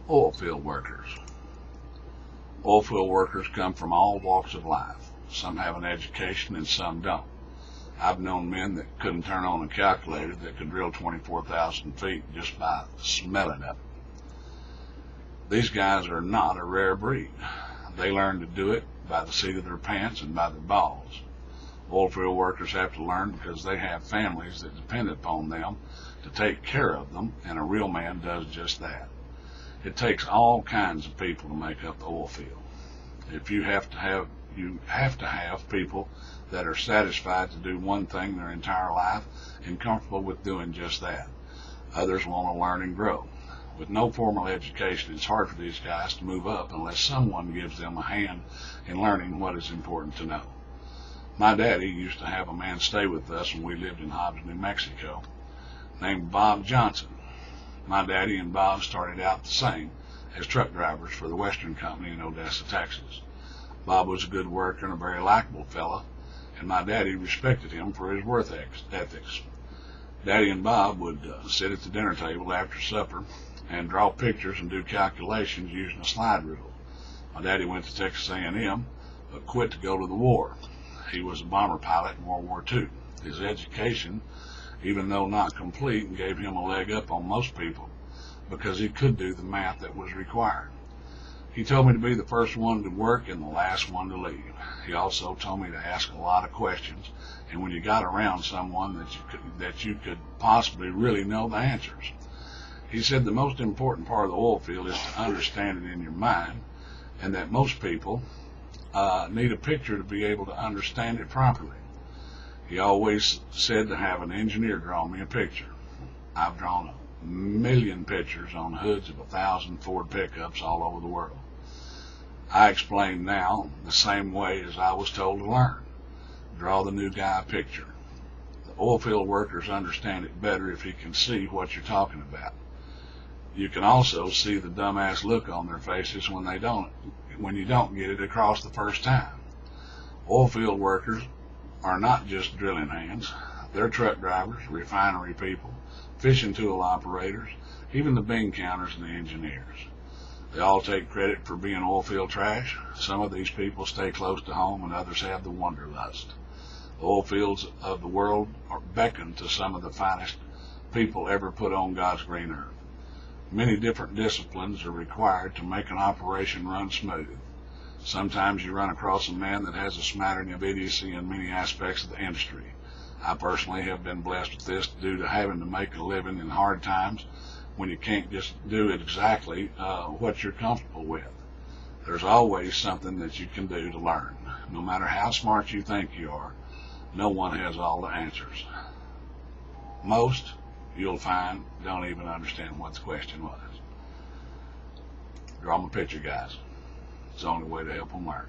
Oil field workers. Oil field workers come from all walks of life. Some have an education and some don't. I've known men that couldn't turn on a calculator that could drill 24,000 feet just by smelling of it. These guys are not a rare breed. They learn to do it by the seat of their pants and by their balls. Oil field workers have to learn because they have families that depend upon them to take care of them, and a real man does just that. It takes all kinds of people to make up the oil field. You have to have people that are satisfied to do one thing their entire life and comfortable with doing just that. Others want to learn and grow. With no formal education, it's hard for these guys to move up unless someone gives them a hand in learning what is important to know. My daddy used to have a man stay with us when we lived in Hobbs, New Mexico, named Bob Johnson. My daddy and Bob started out the same as truck drivers for the Western Company in Odessa, Texas. Bob was a good worker and a very likable fella, and my daddy respected him for his work ethics. Daddy and Bob would sit at the dinner table after supper and draw pictures and do calculations using a slide rule. My daddy went to Texas A&M, but quit to go to the war. He was a bomber pilot in World War II. His education, even though not complete, gave him a leg up on most people because he could do the math that was required. He told me to be the first one to work and the last one to leave. He also told me to ask a lot of questions, and when you got around someone that you could possibly really know the answers. He said the most important part of the oil field is to understand it in your mind, and that most people need a picture to be able to understand it properly. He always said to have an engineer draw me a picture. I've drawn 1 million pictures on hoods of 1,000 Ford pickups all over the world. I explain now the same way as I was told to learn. Draw the new guy a picture. The oil field workers understand it better if you can see what you're talking about. You can also see the dumbass look on their faces when you don't get it across the first time. Oil field workers are not just drilling hands. They're truck drivers, refinery people, fishing tool operators, even the bean counters and the engineers. They all take credit for being oil field trash. Some of these people stay close to home and others have the wanderlust. The oil fields of the world are beckoned to some of the finest people ever put on God's green earth. Many different disciplines are required to make an operation run smooth. Sometimes you run across a man that has a smattering of idiocy in many aspects of the industry. I personally have been blessed with this due to having to make a living in hard times when you can't just do it exactly what you're comfortable with. There's always something that you can do to learn. No matter how smart you think you are, no one has all the answers. Most, you'll find, don't even understand what the question was. Draw them a picture, guys. It's the only way to help them learn.